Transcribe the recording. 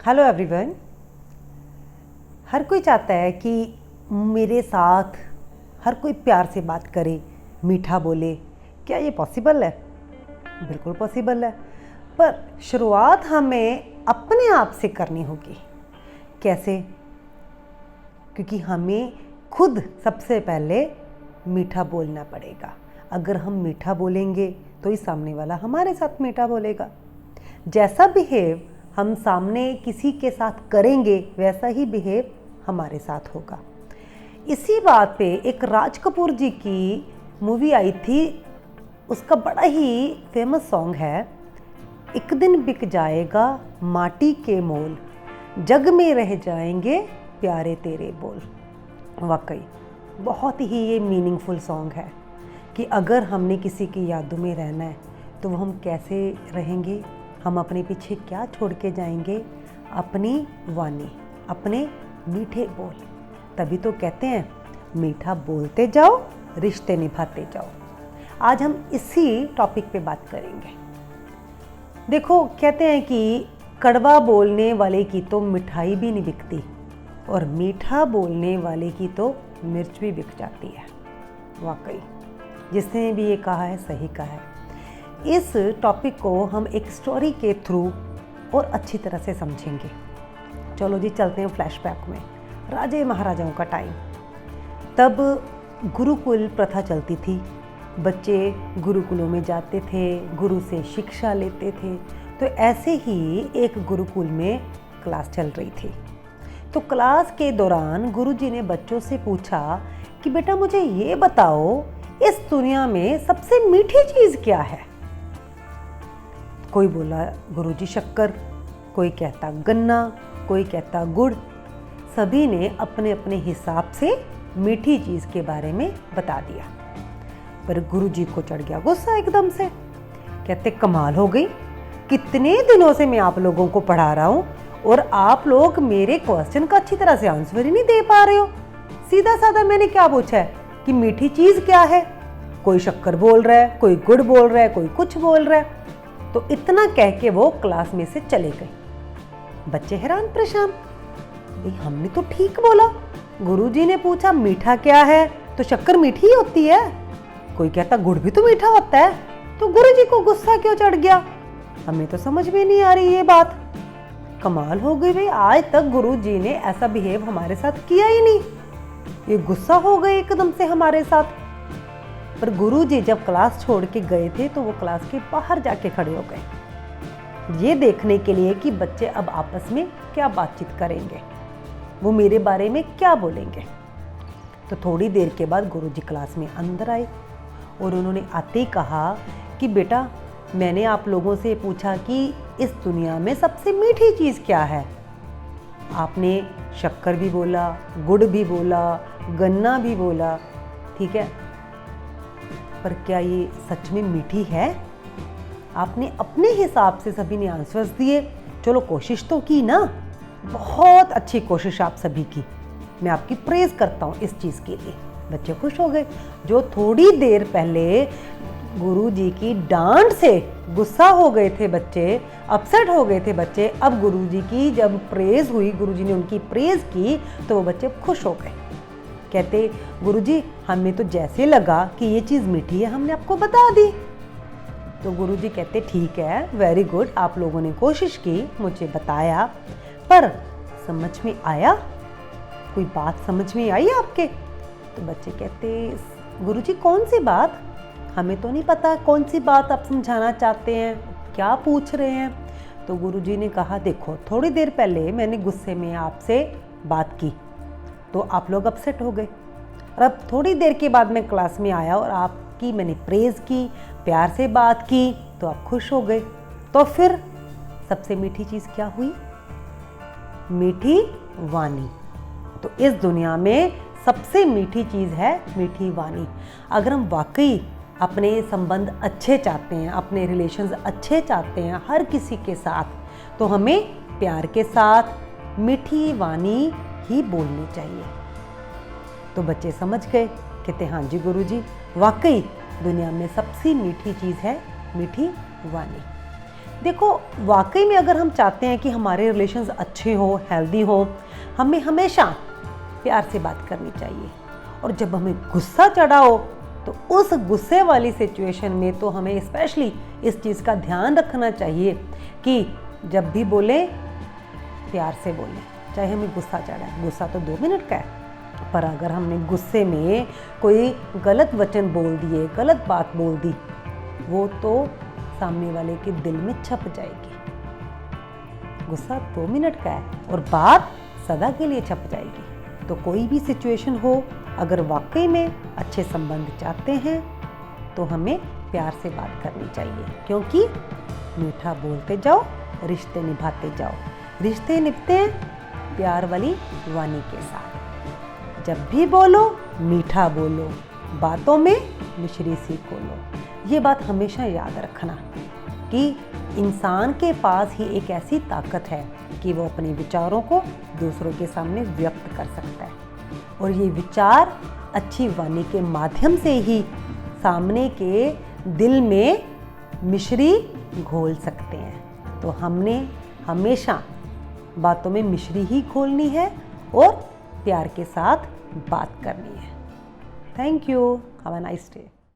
Hello everyone. हर कोई चाहता है कि मेरे साथ हर कोई प्यार से बात करे, मीठा बोले। क्या ये पॉसिबल है? बिल्कुल पॉसिबल है, पर शुरुआत हमें अपने आप से करनी होगी। कैसे? क्योंकि हमें खुद सबसे पहले मीठा बोलना पड़ेगा। अगर हम मीठा बोलेंगे तो ही सामने वाला हमारे साथ मीठा बोलेगा। जैसा बिहेव हम सामने किसी के साथ करेंगे वैसा ही बिहेव हमारे साथ होगा। इसी बात पे एक राज कपूर जी की मूवी आई थी, उसका बड़ा ही फेमस सॉन्ग है, एक दिन बिक जाएगा माटी के मोल, जग में रह जाएंगे प्यारे तेरे बोल। वाकई बहुत ही ये मीनिंगफुल सॉन्ग है कि अगर हमने किसी की यादों में रहना है तो वो हम कैसे रहेंगे, हम अपने पीछे क्या छोड़ के जाएंगे? अपनी वाणी, अपने मीठे बोल। तभी तो कहते हैं मीठा बोलते जाओ, रिश्ते निभाते जाओ। आज हम इसी टॉपिक पे बात करेंगे। देखो, कहते हैं कि कड़वा बोलने वाले की तो मिठाई भी नहीं बिकती और मीठा बोलने वाले की तो मिर्च भी बिक जाती है। वाकई जिसने भी ये कहा है सही कहा है। इस टॉपिक को हम एक स्टोरी के थ्रू और अच्छी तरह से समझेंगे। चलो जी, चलते हैं फ्लैशबैक में। राजे महाराजाओं का टाइम। तब गुरुकुल प्रथा चलती थी, बच्चे गुरुकुलों में जाते थे, गुरु से शिक्षा लेते थे। तो ऐसे ही एक गुरुकुल में क्लास चल रही थी। तो क्लास के दौरान गुरुजी ने बच्चों से पूछा कि बेटा मुझे ये बताओ, इस दुनिया में सबसे मीठी चीज़ क्या है? कोई बोला गुरुजी शक्कर, कोई कहता गन्ना, कोई कहता गुड़। सभी ने अपने अपने हिसाब से मीठी चीज़ के बारे में बता दिया। पर गुरुजी को चढ़ गया गुस्सा एकदम से। कहते कमाल हो गई, कितने दिनों से मैं आप लोगों को पढ़ा रहा हूँ और आप लोग मेरे क्वेश्चन का अच्छी तरह से आंसर ही नहीं दे पा रहे हो। सीधा साधा मैंने क्या पूछा है कि मीठी चीज़ क्या है? कोई शक्कर बोल रहा है, कोई गुड़ बोल रहा है, कोई कुछ बोल रहा है। तो इतना कह के वो क्लास में से चले गए। बच्चे हैरान परेशान, भाई हमने तो ठीक बोला। गुरुजी ने पूछा मीठा क्या है, तो शक्कर मीठी ही होती है। कोई कहता गुड़ भी तो मीठा होता है। तो गुरुजी को गुस्सा क्यों चढ़ गया? हमें तो समझ में नहीं आ रही ये बात। कमाल हो गई भाई, आज तक गुरुजी ने ऐसा बिहेव हमारे साथ किया ही नहीं। ये गुस्सा हो गए एकदम से हमारे साथ। पर गुरुजी जब क्लास छोड़ के गए थे तो वो क्लास के बाहर जाके खड़े हो गए, ये देखने के लिए कि बच्चे अब आपस में क्या बातचीत करेंगे, वो मेरे बारे में क्या बोलेंगे। तो थोड़ी देर के बाद गुरुजी क्लास में अंदर आए और उन्होंने आते ही कहा कि बेटा मैंने आप लोगों से पूछा कि इस दुनिया में सबसे मीठी चीज़ क्या है। आपने शक्कर भी बोला, गुड़ भी बोला, गन्ना भी बोला, ठीक है, पर क्या ये सच में मीठी है? आपने अपने हिसाब से सभी ने आंसर्स दिए। चलो कोशिश तो की ना, बहुत अच्छी कोशिश आप सभी की, मैं आपकी प्रेज करता हूँ इस चीज़ के लिए। बच्चे खुश हो गए। जो थोड़ी देर पहले गुरुजी की डांट से गुस्सा हो गए थे बच्चे, अपसेट हो गए थे बच्चे, अब गुरुजी की जब प्रेज हुई, गुरुजी ने उनकी प्रेज की तो वो बच्चे खुश हो गए। कहते गुरुजी हमें तो जैसे लगा कि ये चीज़ मीठी है हमने आपको बता दी। तो गुरुजी कहते ठीक है, वेरी गुड, आप लोगों ने कोशिश की, मुझे बताया, पर समझ में आया? कोई बात समझ में आई आपके? तो बच्चे कहते गुरुजी कौन सी बात? हमें तो नहीं पता कौन सी बात आप समझाना चाहते हैं, क्या पूछ रहे हैं। तो गुरुजी ने कहा देखो, थोड़ी देर पहले मैंने गुस्से में आपसे बात की तो आप लोग अपसेट हो गए, और अब थोड़ी देर के बाद मैं क्लास में आया और आपकी मैंने प्रेज की, प्यार से बात की तो आप खुश हो गए। तो फिर सबसे मीठी चीज़ क्या हुई? मीठी वाणी। तो इस दुनिया में सबसे मीठी चीज़ है मीठी वाणी। अगर हम वाकई अपने संबंध अच्छे चाहते हैं, अपने रिलेशंस अच्छे चाहते हैं हर किसी के साथ, तो हमें प्यार के साथ मीठी वाणी ही बोलनी चाहिए। तो बच्चे समझ गए, कहते हाँ जी गुरुजी, वाकई दुनिया में सबसे मीठी चीज़ है मीठी वाणी। देखो, वाकई में अगर हम चाहते हैं कि हमारे रिलेशंस अच्छे हों, हेल्दी हों, हमें हमेशा प्यार से बात करनी चाहिए। और जब हमें गुस्सा चढ़ा हो तो उस गुस्से वाली सिचुएशन में तो हमें स्पेशली इस चीज़ का ध्यान रखना चाहिए कि जब भी बोलें प्यार से बोलें। चाहे हमें गुस्सा चढ़ा है, गुस्सा तो 2 मिनट का है, पर अगर हमने गुस्से में कोई गलत वचन बोल दिए, गलत बात बोल दी, वो तो सामने वाले के दिल में छप जाएगी। गुस्सा 2 मिनट का है और बात सदा के लिए छप जाएगी। तो कोई भी सिचुएशन हो, अगर वाकई में अच्छे संबंध चाहते हैं तो हमें प्यार से बात करनी चाहिए, क्योंकि मीठा बोलते जाओ, रिश्ते निभाते जाओ। रिश्ते निभते हैं प्यार वाली वाणी के साथ। जब भी बोलो मीठा बोलो, बातों में मिश्री सी घोलो। ये बात हमेशा याद रखना कि इंसान के पास ही एक ऐसी ताकत है कि वो अपने विचारों को दूसरों के सामने व्यक्त कर सकता है, और ये विचार अच्छी वाणी के माध्यम से ही सामने के दिल में मिश्री घोल सकते हैं। तो हमने हमेशा बातों में मिश्री ही घोलनी है और प्यार के साथ बात करनी है। Thank you. Have a nice day.